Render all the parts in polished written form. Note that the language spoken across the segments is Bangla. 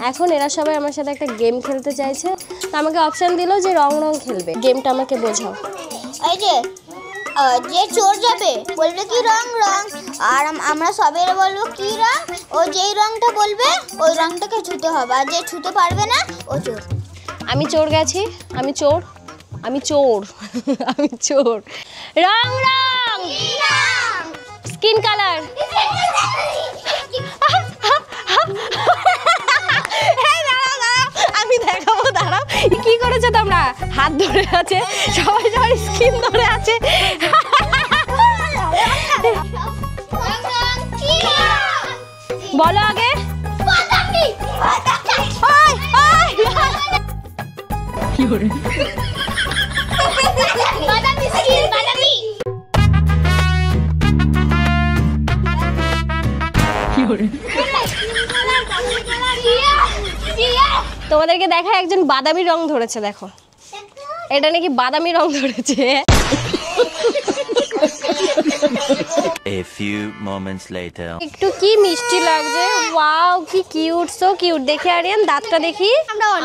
এখন এরা সবাই আমার সাথে একটা গেম খেলতে চাইছে, তো আমাকে অপশন দিল যে রং রং খেলবে। গেমটা আমাকে বোঝাও। এই যে যে চোর যাবে বলবে কি রং রং, আর আমরা সবাই বলবো কি রং, ও যেই রংটা বলবে ওই রংটাকে ছুতে হবে, আর যে ছুতে পারবে না ও চোর। আমি চোর গেছি, আমি চোর, আমি চোর, আমি চোর। রং রং স্কিন কালার। আমি দেখাবো, দাঁড়াও। কি করেছো তোমরা? হাত ধরে আছে, সবাই সবাই স্কিন ধরে আছে। বলো আগে। কি করে? তোমাদেরকে দেখা একজন বাদামি রং ধরেছে, দেখো এটা নাকি বাদামি রং ধরেছে। A few moments later. একটু কি মিষ্টি লাগছে, ওয়াও কি কিউট, সো কিউট। দেখে আরিয়ান দাঁতটা দেখি।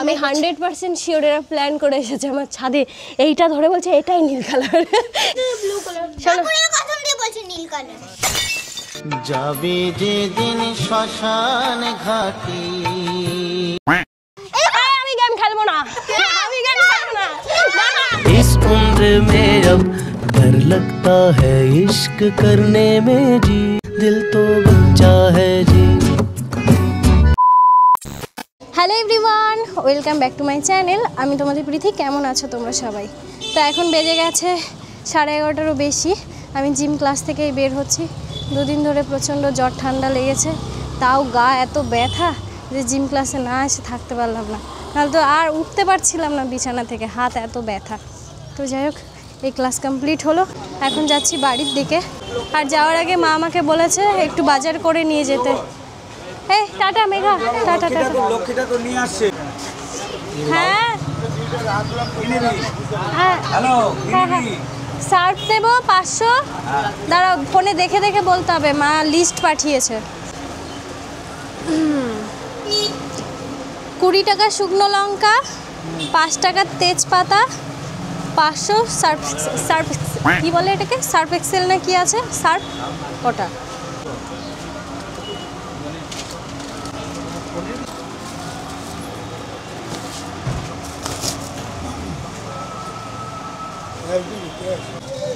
আমি 100% শিওর এরা প্ল্যান করে এসেছে আমার ছাদে এইটা ধরে বলছে এটাই নীল কালার। Blue colour. চলো কথা দিয়ে বলছে নীল কালার। যাবে যেদিন শ্মশান ঘাটে। আমি গেম খেলবো না, আমি গেম খেলবো না। इस उम्र में अब डर लगता है इश्क करने में जी, दिल तो बच्चा है जी। Hello everyone, welcome back to my channel. আমি তোমাদের প্রীতি। কেমন আছো তোমরা সবাই? তো এখন বেজে গেছে 11:30টারও বেশি। আমি জিম ক্লাস থেকেই বের হচ্ছি। দুদিন ধরে প্রচণ্ড জ্বর ঠান্ডা লেগেছে, তাও গা এত ব্যথা যে জিম ক্লাসে না এসে থাকতে পারলাম না, নাহলে তো আর উঠতে পারছিলাম না বিছানা থেকে, হাত এত ব্যথা। তো যাই হোক, এই ক্লাস কমপ্লিট হলো, এখন যাচ্ছি বাড়ির দিকে। আর যাওয়ার আগে মা আমাকে বলেছে একটু বাজার করে নিয়ে যেতে। এই টাটা মেঘা, টাটা টাটা। লক্ষ্মীটা তো নিয়ে আসছে। হ্যাঁ হ্যাঁ হ্যালো, হ্যাঁ হ্যাঁ, সার্ফ দেবো 500। দাঁড়াও, ফোনে দেখে দেখে বলতে হবে, মা লিস্ট পাঠিয়েছে। 20 টাকা শুকনো লঙ্কা, 5 টাকার তেজপাতা, 500 সার্ফ, সার্ফ কি বলে এটাকে, সার্ফ এক্সেল না কি আছে, সার্ফ ওটা।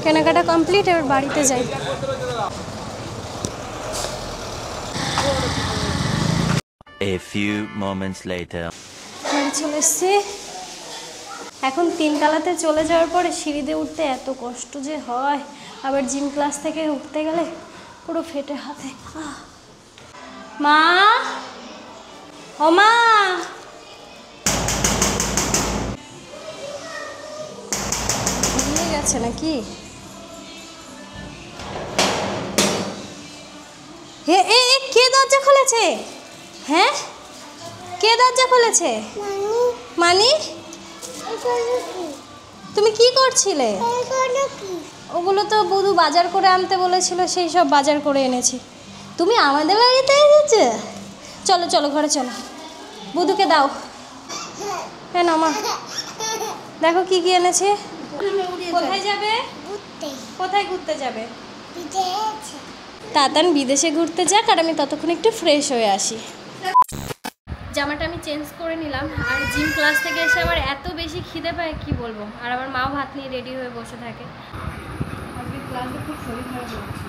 কেনাকাটা কমপ্লিট, এবার বাড়িতে যাই। A few moments later. বাড়ি চলে এসছি। এখন 3 তলাতে চলে যাওয়ার পরে সিঁড়িতে উঠতে এত কষ্ট যে হয়, আবার জিম ক্লাস থেকে উঠতে গেলে পুরো ফেটে হাতে। মা, ও মা, ঘুমিয়ে গেছে নাকি? কে দরজা খুলেছে? হ্যাঁ, কে দরজা খুলেছে? মানি, তুমি কি করছিলে? ওগুলো তো বুধু বাজার করে আনতে বলেছিল, সেই সব বাজার করে এনেছি। তুমি আমাদের বাড়িতে এসেছো? চলো চলো ঘরে চলো, বুধুকে দাও। হ্যাঁ না মা, দেখো কি কি এনেছে। কোথায় যাবে? কোথায় ঘুরতে যাবে? তাতান বিদেশে ঘুরতে যাক, আর আমি ততক্ষণ একটু ফ্রেশ হয়ে আসি। জামাটা আমি চেঞ্জ করে নিলাম, আর জিম ক্লাস থেকে এসে আমার এত বেশি খিদে পায় কি বলবো। আর আমার মাও ভাত নিয়ে রেডি হয়ে বসে থাকে। আজকে ক্লাসে খুব শরীর খারাপ হচ্ছে,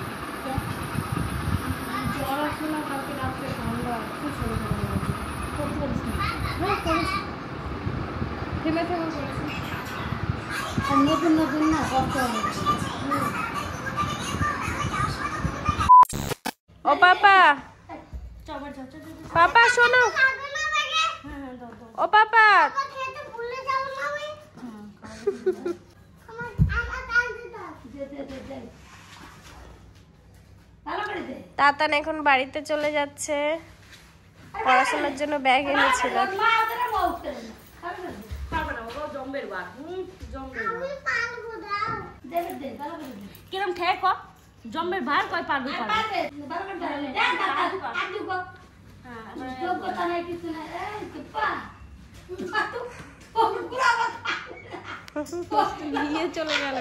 জ্বর আসলো না, কালকে রাত্রে ঠান্ডা, খুব শরীর খারাপ হচ্ছে। করতে পারিস না? হ্যাঁ করেছি, থেমে থেমে করেছি। আর নতুন নতুন না কষ্ট হচ্ছে। ও পাপা, পাপা শোনো, ও পাপা, তাতান এখন বাড়িতে চলে যাচ্ছে, পড়াশোনার জন্য ব্যাগ এনেছিল। কিরম ঠেক জম্বের ভার কয় পারবো পারবো নিয়ে চলে গেল।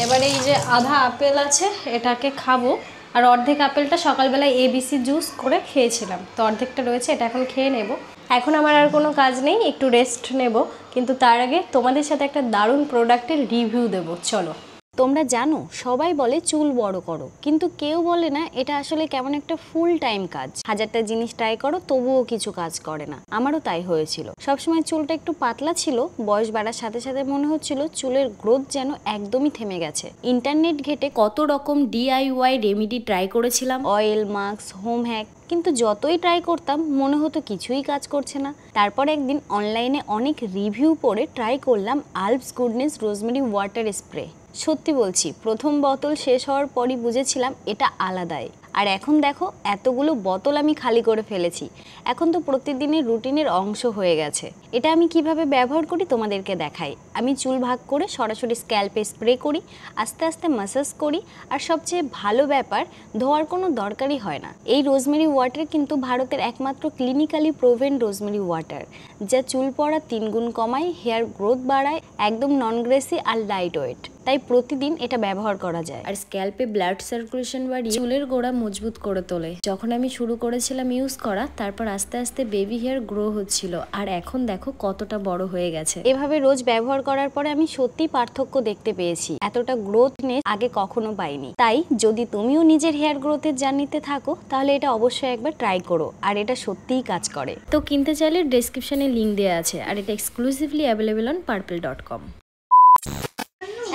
এবারে এই যে আধা আপেল আছে এটাকে খাবো, আর অর্ধেক আপেলটা সকালবেলায় ABC জুস করে খেয়েছিলাম, তো অর্ধেকটা রয়েছে, এটা এখন খেয়ে নেব। এখন আমার আর কোনো কাজ নেই, একটু রেস্ট নেব, কিন্তু তার আগে তোমাদের সাথে একটা দারুণ প্রোডাক্টের রিভিউ দেবো, চলো। তোমরা জানো সবাই বলে চুল বড় করো, কিন্তু কেউ বলে না এটা আসলে কেমন একটা ফুল টাইম কাজ। হাজারটা জিনিস ট্রাই করো তবুও কিছু কাজ করে না। আমারও তাই হয়েছিল। সবসময় চুলটা একটু পাতলা ছিল, বয়স বাড়ার সাথে সাথে মনে হচ্ছিল চুলের গ্রোথ যেন একদমই থেমে গেছে। ইন্টারনেট ঘেটে কত রকম DIY রেমেডি ট্রাই করেছিলাম, অয়েল, মাস্ক, হোম হ্যাক, কিন্তু যতই ট্রাই করতাম মনে হতো কিছুই কাজ করছে না। তারপর একদিন অনলাইনে অনেক রিভিউ পড়ে ট্রাই করলাম Alps goodness rosemary water spray. সত্যি বলছি, প্রথম বোতল শেষ হওয়ার পরই বুঝেছিলাম এটা আলাদাই। আর এখন দেখো এতগুলো বোতল আমি খালি করে ফেলেছি, এখন তো প্রতিদিনের রুটিনের অংশ হয়ে গেছে। এটা আমি কিভাবে ব্যবহার করি তোমাদেরকে দেখাই। আমি চুল ভাগ করে সরাসরি স্ক্যাল্পে স্প্রে করি, আস্তে আস্তে ম্যাসাজ করি, আর সবচেয়ে ভালো ব্যাপার ধোয়ার কোনো দরকারই হয় না। এই রোজমেরি ওয়াটার কিন্তু ভারতের একমাত্র ক্লিনিক্যালি প্রুভেন রোজমেরি ওয়াটার, যা চুল পড়া 3 গুণ কমায়, হেয়ার গ্রোথ বাড়ায়, একদম নন গ্রেসি আর লাইট ওয়েট, তাই প্রতিদিন এটা ব্যবহার করা যায়। আর স্ক্যাল্পে ব্লাড সার্কুলেশন বাড়িয়ে চুলের গোড়া মজবুত করে তোলে। যখন আমি শুরু করেছিলাম ইউজ করা, তারপর আস্তে আস্তে বেবি হেয়ার গ্রো হচ্ছিল, আর এখন দেখো কতটা বড় হয়ে গেছে। এভাবে রোজ ব্যবহার করার পরে আমি সত্যি পার্থক্য দেখতে পেয়েছি। এতটা গ্রোথনেস আগে কখনো পাইনি। তাই যদি তুমিও নিজের হেয়ার গ্রোথের জার্নিতে থাকো, তাহলে এটা অবশ্যই একবার ট্রাই করো, আর এটা সত্যিই কাজ করে। তো কিনতে চাইলে ডেসক্রিপশনে লিংক দেওয়া আছে, আর এটা এক্সক্লুসিভলি অ্যাভেলেবল অন purple.com।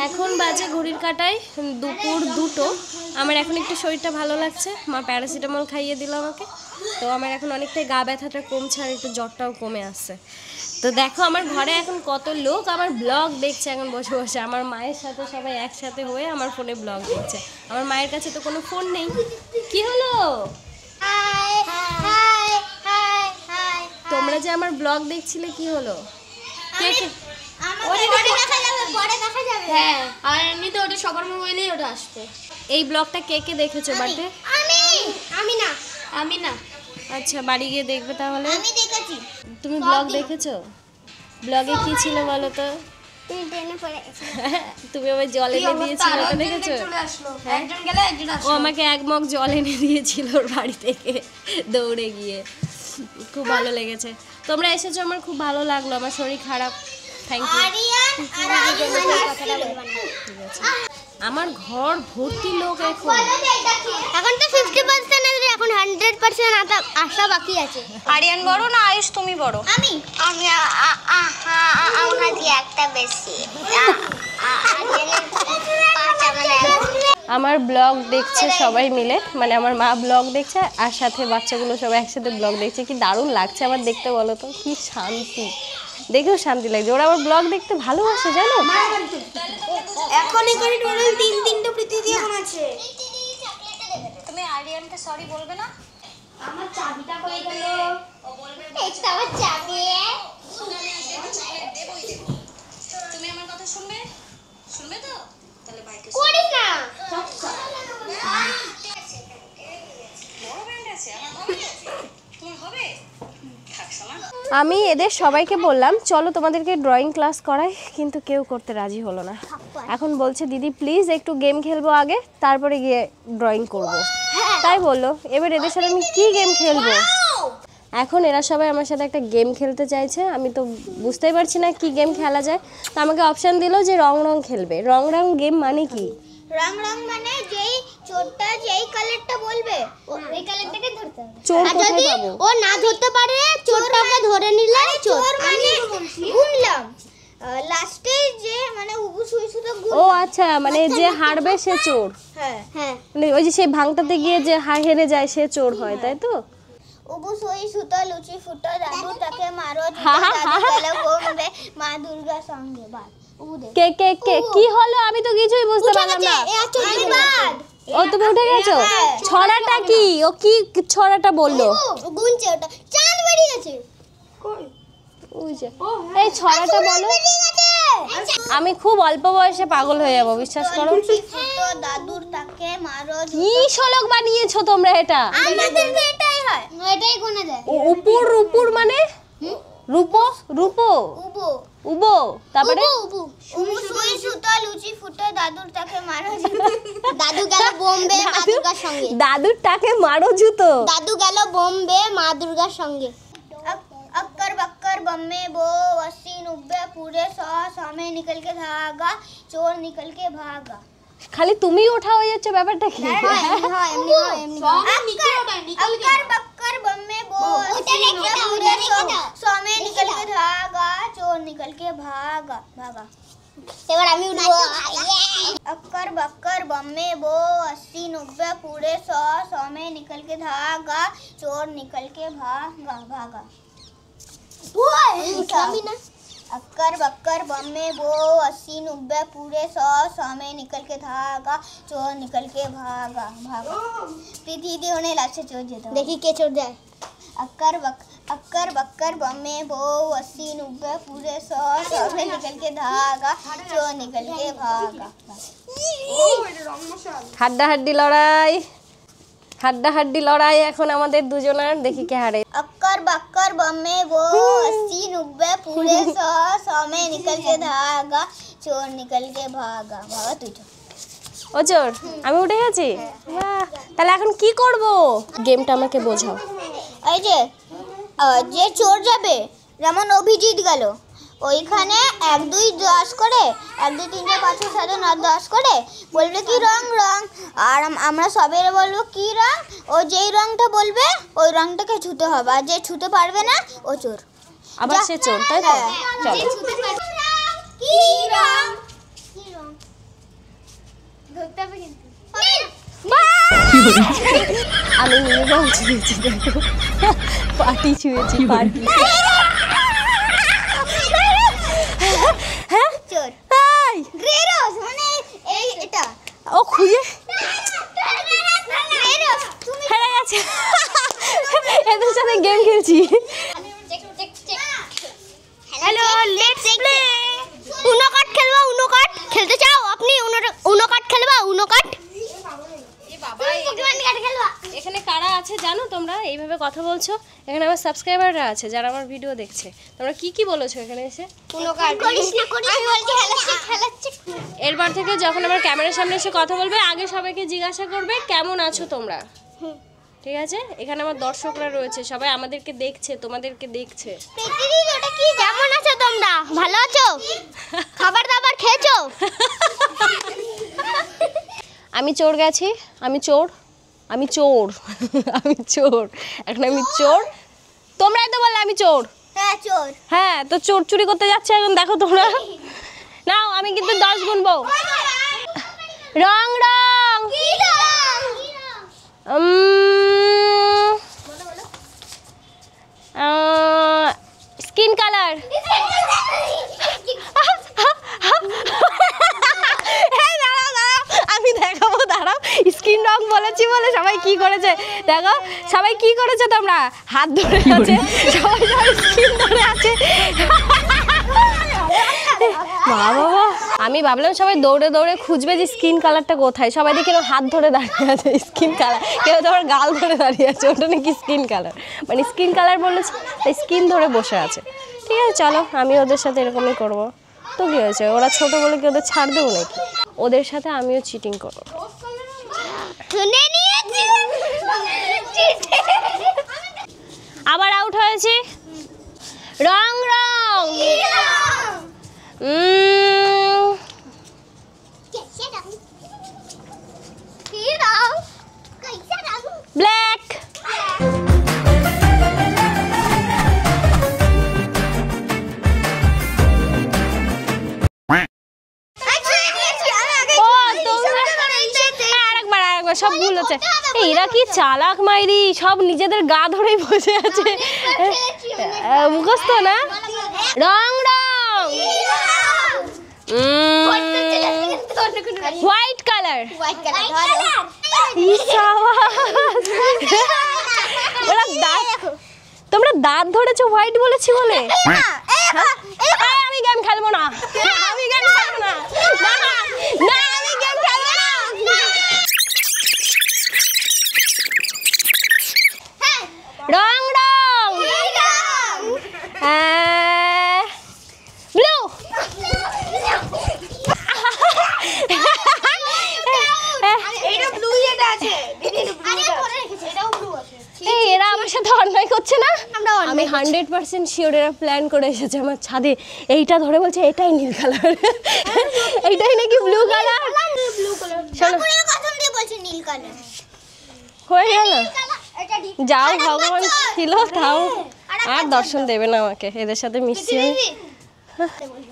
এখন বাজে ঘড়ির কাঁটায় দুপুর 2টো। আমার এখন একটু শরীরটা ভালো লাগছে, মা প্যারাসিটামল খাইয়ে দিল আমাকে, তো আমার এখন অনেকটাই গা ব্যথাটা কমছে, আর একটু জ্বরটাও কমে আসছে। তো দেখো আমার ঘরে এখন কত লোক আমার ব্লগ দেখছে এখন বসে বসে। আমার মায়ের সাথে সবাই একসাথে হয়ে আমার ফোনে ব্লগ দেখছে। আমার মায়ের কাছে তো কোনো ফোন নেই। কি হলো? তোমরা যে আমার ব্লগ দেখছিলে, কি হলো? হ্যাঁ, আর এমনিতে ওটা সবার মোবাইলেই ওটা আসবে। এই ব্লগটা কে কে দেখেছো বাড়িতে? আমি না। আচ্ছা, বাড়ি গিয়ে দেখবে তাহলে। আমি দেখেছি। তুমি ব্লগ দেখেছো? ব্লগে কি ছিল বলো তো? তুই ট্রেনে পড়ে তুমি আমায় জল এনে দিয়েছিল, ওটা দেখেছো? একজন গেলে একজন ও আমাকে 1 মগ জল এনে দিয়েছিল ওর বাড়ি থেকে দৌড়ে গিয়ে। খুব ভালো লেগেছে। তোমরা এসেছো, আমার খুব ভালো লাগলো। আমার শরীর খারাপ। Thank you. আমার ঘর ভর্তি লোক এখন। এখন তো 50% আছে, এখন 100% আসা বাকি আছে। আরিয়ান বড় না আয়ুষ তুমি বড়? আমি আমার দিয়ে একটা বেশি। আমার ব্লগ দেখছে সবাই মিলে, মানে আমার মা ব্লগ দেখছে, আর সাথে বাচ্চাগুলো সবাই একসাথে ব্লগ দেখছে। কি দারুণ লাগছে আমার দেখতে বলো তো, কি শান্তি, দেখেও শান্তি লাগছে। ওরা আমার ব্লগ দেখতে ভালোবাসে, জানো? এখন এখানে টোটাল 3টা প্রীতি এখন আছে। তুমি আরিয়ানকে সরি বলবে না? আমার চাবিটা কই গেল? ও বলবে এটা আমার চাবি। তুমি আমার কথা শুনবে? শুনবে তো? তাহলে বাইকে করিস না। বড় ব্যান্ড আছে আমার হবে? তুমি হবে? আমি এদের সবাইকে বললাম চলো তোমাদেরকে ড্রয়িং ক্লাস করাই, কিন্তু কেউ করতে রাজি হলো না। এখন বলছে দিদি প্লিজ একটু গেম খেলবো আগে, তারপরে গিয়ে ড্রয়িং করব। তাই বললো। এবার এদের সাথে আমি কি গেম খেলবো? এখন এরা সবাই আমার সাথে একটা গেম খেলতে চাইছে, আমি তো বুঝতেই পারছি না কি গেম খেলা যায়। তো আমাকে অপশান দিল যে রং রং খেলবে। রং রং গেম মানে কি? রং রং মানে যেই চোরটা যেই কালারটা বলবে ওই কালারটাকে ধরতে হবে। চোর আর কোথায় যদি পাবো? ও না ধরতে পারে চোরটাকে ধরে নিলে চোর মানে গুনলাম লাস্টে যে মানে উবু সুই সুতো গুন। ও আচ্ছা, মানে যে হারবে সে চোর। হ্যাঁ হ্যাঁ, মানে ওই যে সেই ভাঙতাতে গিয়ে যে হেরে যায় সে চোর হয়, তাই তো? উবু সুই সুতো লুচি ফুটো দাদু তাকে মারো দাদু গেল ঘুমবে মা দুর্গা সঙ্গে বাদ। কে কে কে কি হলো? আমি তো কিছুই বুঝতে পারলাম না। ও তুমি উঠে গেছো? ছড়াটা কি? ও কি ছড়াটা বললো? গুনছে ওটা চাঁদ বেরিয়ে গেছে। কই? ওই যে এই ছড়াটা বলো। আমি খুব অল্প বয়সে পাগল হয়ে যাবো, বিশ্বাস করো। ফুটো দাদুর তাকে মারো। কি শ্লোক বানিয়েছো তোমরা এটা? আমাদের এটাই হয়, এটাই গুনে দেয়। উপর উপর মানে রূপো রূপো উবো উবো তারপরে উবু সুই সুতো লুচি ফুটো দাদুর তাকে মারা জুতো দাদু গেল বোম্বে মা দুর্গার সঙ্গে দাদুর টাকে মারো জুতো दादू गलो बॉम्बे माँ दुर्गा संगे अक्कर बक्कर बम्मे बो 80 90 पूरे 100 में निकल के भागा चोर निकल के भागा খালি তুমি ওঠা হয়ে যাচ্ছে ব্যাপারটা কি अक्कर बक्कर बम्मे बो 80 90 पूरे 100 में निकल के भागा चोर निकल के भागा भागा এবার আমি উঠবো अक्कर बक्कर बम्मे बो 80 90 पूरे 100 में निकल के भागा चोर निकल के भागा भागा अक्कर बक्कर बम्मे बो 80 90 पूरे 100 में निकल के भागा चोर निकल के भागा भागा पीठी दी होने लाचे चोर जेता देखी के चोर जाए अक्कर बक्कर बम्मे बो 80 90 पूरे 100 में निकल के भागा चोर निकल के भागा হাড্ডাহাড্ডি লড়াই এখন আমাদের দুজনের, দেখি কে হারে। अक्कर बक्कर बम्मे बो 80 90 पूरे 100 में निकल के भागा चोर निकल के भागा भागा তুই চল ও চোর, আমি উঠে গেছি। বাহ, তাহলে এখন কি করব? গেমটা আমাকে বোঝাও। এই যে যে চোর যাবে, যেমন অভিজিৎ গেল, ওইখানে 1 2 10 করে 1 2 3 4 5 6 7 8 10 করে বলবে কি রং রং, আর আমরা সবাই বলবো কি রং, ও যেই রংটা বলবে ওই রংটাকে ছুতে হবে, আর যে ছুতে পারবে না ও চোর। আবার সে চোর, তাই তো? চলো। যে ছুতে পারবে কি রং, কি রং ধরতে হবে কিন্তু। আমি নীল রং ছুঁয়েছি, দেখো পাটি ছুঁয়েছি, পাটি। হ্যাঁ চোর তাই গ্রে রোজ মানে এই এটা ও খুঁজে গ্রে রোজ তুমি হেরে গেছে। এদের সাথে গেম খেলছি। হ্যালো লেটস প্লে উনো কাট খেলবা, উনো কাট খেলতে চাও আপনি? উনো কাট খেলবা, উনো কাট এখানে কারা আছে জানো তোমরা? এইভাবে কথা বলছো, এখানে আমার সাবস্ক্রাইবাররা আছে যারা আমার ভিডিও দেখছে। তোমরা কি কি বলেছো এখানে এসে? উনো কাট করিস না, আমি বলছি খেলাচ্ছি। এরপর থেকে যখন আমার ক্যামেরার সামনে এসে কথা বলবে, আগে সবাইকে জিজ্ঞাসা করবে কেমন আছো তোমরা, ঠিক আছে? এখানে আমার দর্শকরা রয়েছে, সবাই আমাদেরকে দেখছে, তোমাদেরকে দেখছে। পেটিরি ওটা কি, কেমন আছো তোমরা, ভালো আছো, খাবার দাবার খেয়েছো? আমি চোর গেছি, আমি চোর, আমি চোর, আমি চোর, এখন আমি চোর। তোমরাই তো বললে আমি চোর। হ্যাঁ চোর। হ্যাঁ, তো চোর চুরি করতে যাচ্ছে এখন, দেখো তোমরা। নাও, আমি কিন্তু 10 গুনবো। রং রং কি রং, স্কিন কালার। আমি দেখাবো, দাঁড়াও। স্কিন রং বলেছি বলে সবাই কি করেছে দেখো, সবাই কি করেছে তোমরা? হাত ধরে আছে সবাই, সবাই স্কিন ধরে আছে। বাবা, আমি ভাবলাম সবাই দৌড়ে দৌড়ে খুঁজবে যে স্কিন কালারটা কোথায়, সবাই দেখে হাত ধরে দাঁড়িয়ে আছে স্কিন কালার, কেউ তোমার গাল ধরে দাঁড়িয়ে আছে, ওটা নাকি স্কিন কালার, মানে স্কিন কালার বলেছে তাই স্কিন ধরে বসে আছে। ঠিক আছে, চলো আমি ওদের সাথে এরকমই করবো। তো কি হয়েছে, ওরা ছোট বলে কি ওদের ছাড় দেবো নাকি? ওদের সাথে আমিও চিটিং করবো। আবার আউট হয়েছি। রং রং ব্ল্যাক। সব ভুল হচ্ছে। এরা কি চালাক মাইরি, সব নিজেদের গা ধরেই বসে আছে, মুখস্থ না। রং রং হোয়াইট কালার। ওরা দাঁত, তোমরা দাঁত ধরেছো হোয়াইট বলেছি বলে? আমি গেম খেলবো না, আমি গেম খেলবো না, না আমি গেম খেলবো না। রং রং ব্লু। এই এরা আমার সাথে অন্যায় করছে না? আমি 100% শিওর এরা প্ল্যান করে এসেছে আমার ছাদে। এইটা ধরে বলছে এটাই নীল কালার, এইটাই নাকি ব্লু কালার। শোনো হয়ে গেল, যাও ভগবান ছিল তাও আর দর্শন দেবে না আমাকে, এদের সাথে মিশছি আমি।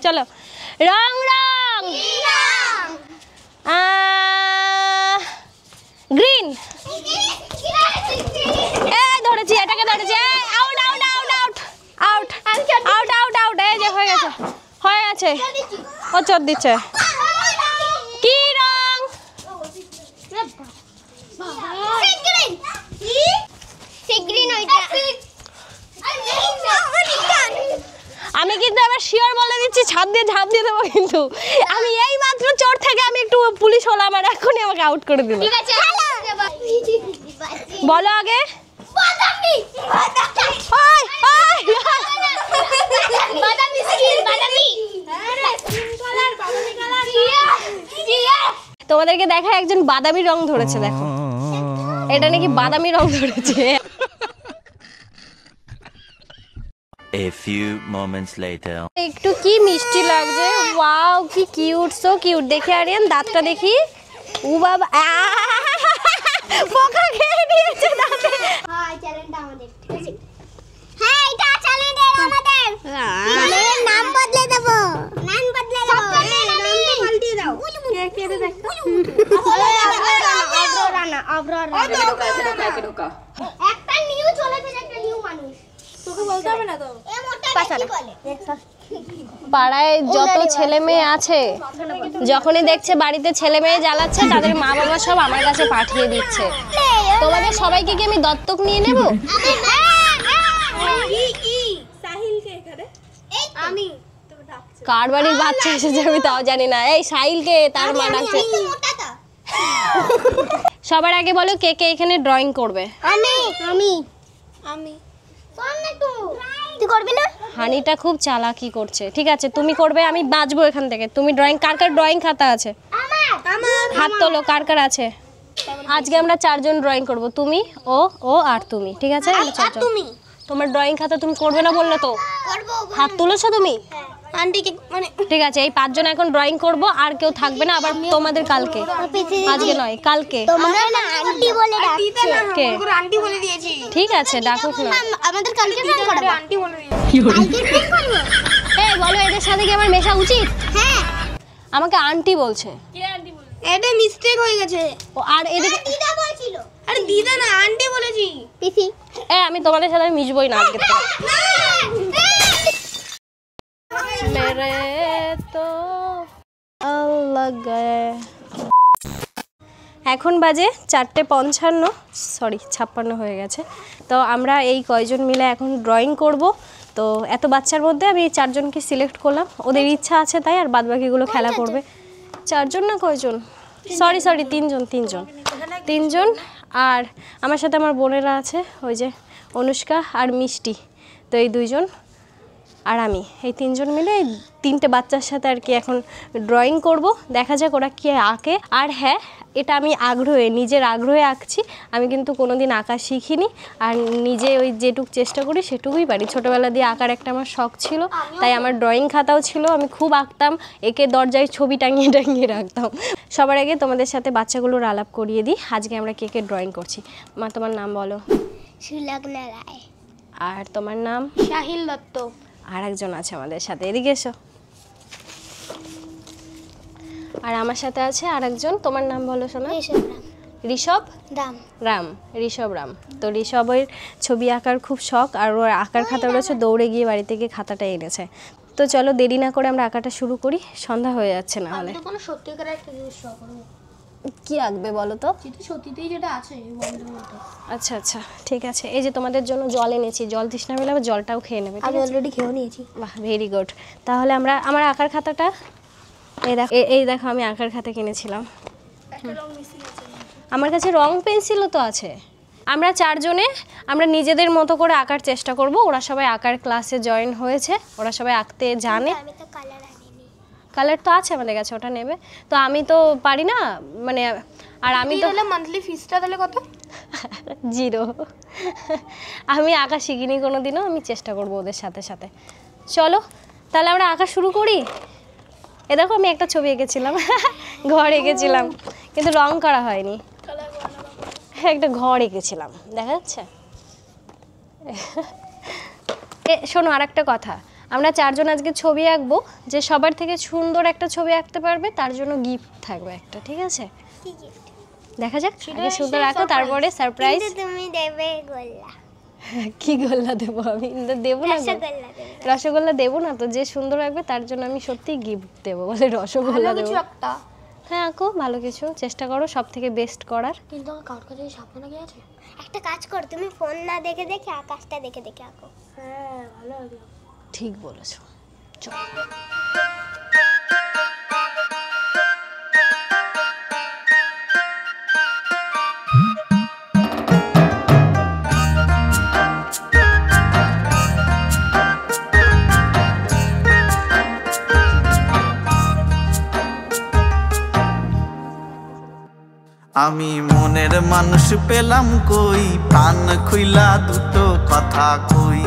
চলো রং রং গ্রিন। এই ধরেছি, এটাকে ধরেছি। Out out out out out out out out. এই যে হয়ে গেছে, হয়ে গেছে। ও চোর দিচ্ছে। কি রং? আমি কিন্তু এবার শিওর বলে দিচ্ছি, ছাদ দিয়ে ঝাঁপ দিয়ে দেবো। কিন্তু আমি এই মাত্র চোর থেকে আমি একটু পুলিশ হলাম আর এখনই আমাকে আউট করে দিল। বলো আগে। তোমাদেরকে দেখা একজন বাদামি রং ধরেছে, দেখো এটা নাকি বাদামি রং ধরেছে। A few moments later. একটু কি মিষ্টি লাগছে, ওয়াও কি কিউট, সো কিউট। দেখে আরিয়ান দাঁতটা দেখি। ও বাবা, পোকা খেয়ে নিয়েছে দাঁতে। হ্যাঁ চ্যালেঞ্জটা আমাদের, ঠিক আছে? হ্যাঁ এটা চ্যালেঞ্জ আমাদের। নাম বদলে দেব, নাম বদলে দেব। নামটা পাল্টিয়ে দাও। কে কে দেখ। একটা নিউ চলেছে, একটা নিউ মানুষ। তোকে বলতে হবে না তো। এ মোটা কি বলে? পাড়ায় যত ছেলে মেয়ে আছে, যখনই দেখছে বাড়িতে ছেলে মেয়ে জ্বালাচ্ছে, তাদের মা বাবা সব আমার কাছে পাঠিয়ে দিচ্ছে। তোমাদের সবাইকে কি আমি দত্তক নিয়ে নেব? কার বাড়ির বাচ্চা এসেছে আমি তাও জানি না। এই সাহিলকে তার মা ডাকছে। সবার আগে বলো কে কে এখানে ড্রয়িং করবে? আমি আমি আমি তুই করবি না? হানিটা খুব চালাকি করছে। ঠিক আছে তুমি করবে, আমি বাঁচবো এখান থেকে। তুমি ড্রয়িং, কার কার ড্রয়িং খাতা আছে? হাত তোলো, কার কার আছে? আজকে আমরা 4 জন ড্রয়িং করব, তুমি, ও ও আর তুমি। ঠিক আছে আমরা 4 জন। তোমার ড্রয়িং খাতা তুমি করবে না বললে তো? করবো। হাত তুলেছো তুমি? আন্টিকে মানে ঠিক আছে, এই 5 জন এখন ড্রয়িং করব, আর কেউ থাকবে না। আবার তোমাদের কালকে, আজকে নয় কালকে। তোমরা না আন্টি বলে ডাকছে। কে? আন্টি বলে দিয়েছি। ঠিক আছে ডাকুক না। আমাদের কালকে ড্রয়িং করব। আন্টি বলে দিয়েছি। কালকে ড্রয়িং করব। এই বলো এদের সাথে কি আমার মেশা উচিত? হ্যাঁ আমাকে আন্টি বলছে। এটা মিস্টেক হয়ে গেছে। ও আর এদিকে দিদা বলছিল। আরে দিদা না আন্টি বলেছি। পিসি। আমি তোমাদের সাথে মিশবই না আজকে থেকে। মেরে তো আল্লাহ গায়ে। এখন বাজে 4:55, সরি 56 হয়ে গেছে। তো আমরা এই কয়জন মিলে এখন ড্রয়িং করব। তো এত বাচ্চার মধ্যে আমি 4 জনকে সিলেক্ট করলাম, ওদের ইচ্ছা আছে তাই, আর বাদবাকিগুলো খেলা করবে। 4 জন না কয়জন, সরি 3 জন। আর আমার সাথে আমার বোনেরা আছে, ওই যে অনুষ্কা আর মিষ্টি। তো এই 2 জন আর আমি, এই 3 জন মিলে এই 3টে বাচ্চার সাথে আর কি এখন ড্রয়িং করব। দেখা যাক ওরা কি আঁকে। আর হ্যাঁ, এটা আমি আগ্রহে, নিজের আগ্রহে আঁকছি। আমি কিন্তু কোনোদিন আঁকা শিখিনি, আর নিজে ওই যেটুক চেষ্টা করি সেটুকুই পারি। ছোটোবেলা দিয়ে আঁকার একটা আমার শখ ছিল, তাই আমার ড্রয়িং খাতাও ছিল। আমি খুব আঁকতাম, একে দরজায় ছবি টাঙিয়ে টাঙিয়ে রাখতাম। সবার আগে তোমাদের সাথে বাচ্চাগুলোর আলাপ করিয়ে দিই। আজকে আমরা কে কে ড্রয়িং করছি। মা তোমার নাম বলো। সুলগ্না রায়। আর তোমার নাম? সাহিল দত্ত। আর একজন আছে আমাদের সাথে, এদিকে এসো। আর আমার সাথে আছে আর একজন, তোমার নাম বলো শোনা। ঋষভ রাম। ঋষভ রাম। তো ঋষভের ছবি আঁকার খুব শখ, আর ওর আঁকার খাতা রয়েছে, দৌড়ে গিয়ে বাড়ি থেকে খাতাটা এনেছে। তো চলো দেরি না করে আমরা আঁকাটা শুরু করি, সন্ধ্যা হয়ে যাচ্ছে না হলে। কোনো সত্যিকার একটা জিনিস শখ করবো। কি আঁকবে বলো তো? সত্যিতেই যেটা আছে বন্ধুর মতো। আচ্ছা আচ্ছা ঠিক আছে। এই যে তোমাদের জন্য জল এনেছি, জল তৃষ্ণা পেলে আবার জলটাও খেয়ে নেবে। আমি অলরেডি খেয়েও নিয়েছি। বাহ ভেরি গুড। তাহলে আমরা আমার আঁকার খাতাটা, এই দেখো আমি আঁকার খাতা কিনেছিলাম। আমার কাছে রং পেন্সিলও তো আছে। আমরা চারজনে আমরা নিজেদের মতো করে আঁকার চেষ্টা করব। ওরা সবাই আঁকার ক্লাসে জয়েন হয়েছে, ওরা সবাই আঁকতে জানে। আমি তো কালার আনিনি। কালার তো আছে আমাদের কাছে, ওটা নেবে। তো আমি তো পারি না, মানে আর আমি তো মান্থলি ফিসটা তাহলে কত? 0। আমি আঁকা শিখিনি কোনোদিনও, আমি চেষ্টা করব ওদের সাথে সাথে। চলো তাহলে আমরা আঁকা শুরু করি। এ দেখো আমি একটা ছবি এঁকেছিলাম, ঘর এঁকেছিলাম, কিন্তু রং করা হয়নি। একটা ঘর এঁকেছিলাম, দেখা যাচ্ছে। শোনো আর একটা কথা, আমরা চারজন আজকে ছবি আঁকবো, যে সবার থেকে সুন্দর একটা ছবি আঁকতে পারবে তার জন্য গিফট থাকবে একটা, ঠিক আছে? দেখা যাক, আগে সুন্দর আঁকো, তারপরে সারপ্রাইজ। তুমি দেবে গোল্লা। কি গোল্লা দেবো আমি? দেবো না, রসগোল্লা দেবো না তো। যে সুন্দর আঁকবে তার জন্য আমি সত্যি গিফট দেবো, বলে রসগোল্লা দেবো। হ্যাঁ আঁকো ভালো কিছু, চেষ্টা করো সব থেকে বেস্ট করার। কিন্তু আমার কার কাছে সাবধানে কি আছে? একটা কাজ কর, তুমি ফোন না দেখে দেখে আকাশটা দেখে দেখে আঁকো। হ্যাঁ ভালো হবে। ঠিক বলেছো, চলো। আমি মনের মানুষ পেলাম কই, প্রাণ খুইলা দুটো কথা কই।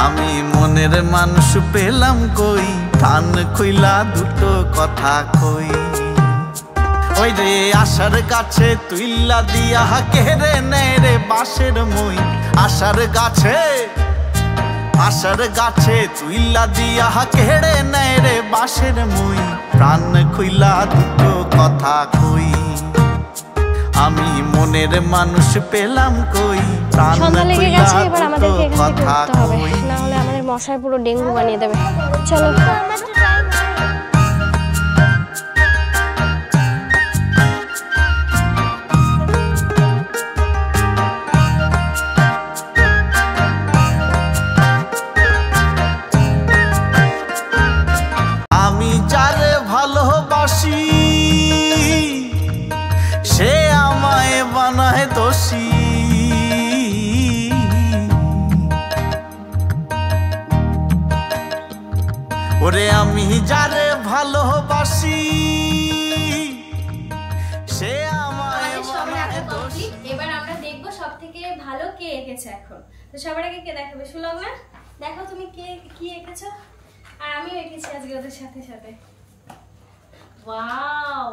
আমি মনের মানুষ পেলাম কই, প্রাণ খুইলা দুটো কথা কই। ওই রে আশার গাছে তুইলা দিয়া কেড়ে নেয় রে বাঁশের মই। আশার গাছে তুইলা দিয়া কেড়ে নেয় রে বাঁশের মই। প্রাণ খুইলা দুটো কথা কই, আমি মনের মানুষ পেলাম কই, প্রাণ খুইলা দুটো কথা কই। না হলে আমাদের মশার পুরো ডেঙ্গু বানিয়ে দেবে। চলো আমি যারে ভালোবাসি সে আমায় বানায় দোষী। ওরে আমি যারে ভালোবাসি সে আমায় বানায় দোষী। এবার আমরা দেখবো সব থেকে ভালো কে এঁকেছে। এখন তো সবার আগে কে দেখাবে? সুলগ্না, দেখো তুমি কে কি এঁকেছো। আর আমিও এঁকেছি আজকে ওদের সাথে সাথে। ওয়াও,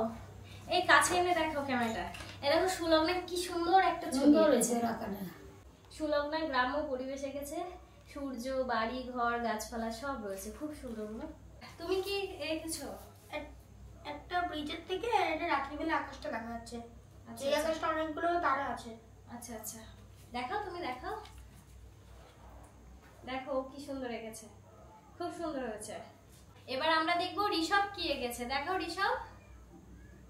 এই কাছে এনে দেখো ক্যামেরাটা। এ দেখো সুলগ্না কি সুন্দর একটা ছবি এঁকেছে। সুলগ্না গ্রাম্য পরিবেশ এঁকেছে, সূর্য, বাড়ি, ঘর, গাছপালা সব রয়েছে, খুব সুন্দর না? তুমি কি এঁকেছো? একটা ব্রিজের থেকে এটা রাত্রিবেলা আকাশটা দেখা যাচ্ছে। এই আকাশটা অনেকগুলো তারা আছে। আচ্ছা আচ্ছা, দেখাও তুমি, দেখাও দেখো কি সুন্দর এঁকেছে, খুব সুন্দর হয়েছে। এবার আমরা দেখবো ঋষভ কি এঁকেছে। দেখাও ঋষভ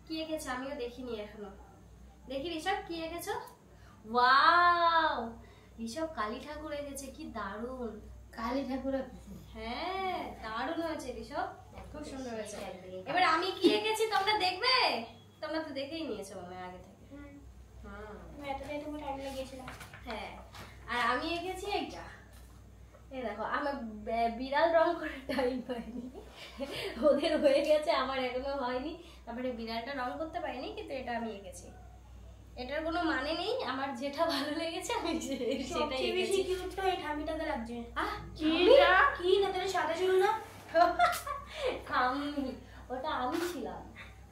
কি এঁকেছে, আমিও দেখিনি এখনো। দেখি ঋষভ কি এঁকেছো। ওয়াও, ঋষভ কালী ঠাকুর এঁকেছে, কি দারুণ কালী ঠাকুর। হ্যাঁ দারুণ হয়েছে ঋষভ, খুব সুন্দর হয়েছে। এবার আমি কি এঁকেছি তোমরা দেখবে? তোমরা তো দেখেই নিয়েছো মনে হয় আগে থেকে। হ্যাঁ, আর আমি এঁকেছি এইটা। এই দেখো, আমার বিড়াল রং করার টাইম পাইনি, ওদের হয়ে গেছে, আমার এখনো হয়নি। তারপরে বিড়ালটা রং করতে পারিনি, কিন্তু এটা আমি এঁকেছি। এটার কোনো মানে নেই, আমার যেটা ভালো লেগেছে আমি সেটাই এঁকেছি। এই ঠামিটাতে লাগছে। কি না তোর সাদা ছিল না? খামনি, ওটা আমি ছিলাম।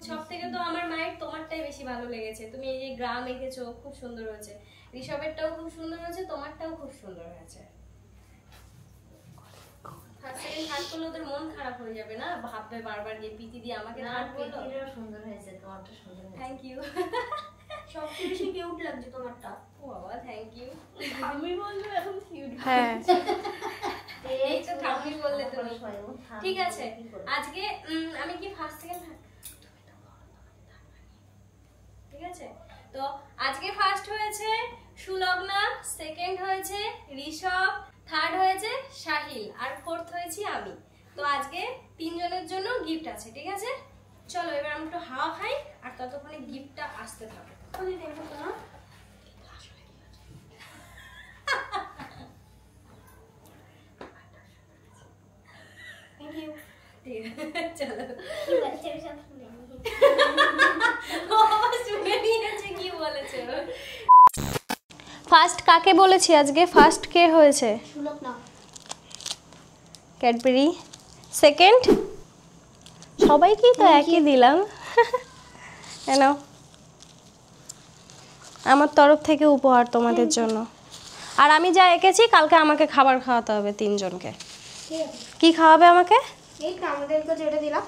সব থেকে তো আমার মায়ের তোমারটাই বেশি ভালো লেগেছে। তুমি এই যে গ্রাম এঁকেছো, খুব সুন্দর হয়েছে। ঋষভেরটাও খুব সুন্দর হয়েছে, তোমারটাও খুব সুন্দর হয়েছে। ফার্স্ট সেকেন্ড থার্ড করলে ওদের মন খারাপ হয়ে যাবে না, ভাববে বারবার যে প্রীতি দি আমাকে থার্ড করলো। সুন্দর হয়েছে, তোমারটা সুন্দর হয়েছে। Thank you. সবচেয়ে বেশি কিউট লাগছে তোমারটা। ও বাবা থ্যাংক ইউ। তুমি বললে এখন কিউট। হ্যাঁ এই তো ঠাকুর বললে তুমি। ঠিক আছে, আজকে আমি কি ফার্স্ট সেকেন্ড থার্ড, ঠিক আছে? তো আজকে ফার্স্ট হয়েছে সুলগ্না, সেকেন্ড হয়েছে ঋষভ, থার্ড হয়েছে সাহিল, আর ফোর্থ হয়েছি আমি। তো আজকে তিনজনের জন্য গিফট আছে, ঠিক আছে? চলো এবার আমরা একটু হাওয়া খাই, আর ততক্ষণে গিফটটা আসতে থাকবে। চলো কি বলছে আমি সব শুনে নিয়েছি। ও বাবা শুনে নিয়েছে কি বলেছে। ফার্স্ট কাকে বলেছি আজকে? ফার্স্ট কে হয়েছে? শুনক না। ক্যাডবেরি। সেকেন্ড সবাইকেই তো একই দিলাম। নাও আমার তরফ থেকে উপহার তোমাদের জন্য। আর আমি যা এঁকেছি কালকে আমাকে খাবার খাওয়াতে হবে তিনজনকে। ঠিক আছে, কি খাওয়াবে আমাকে? এই তো আমাদেরকে যেটা দিলাম।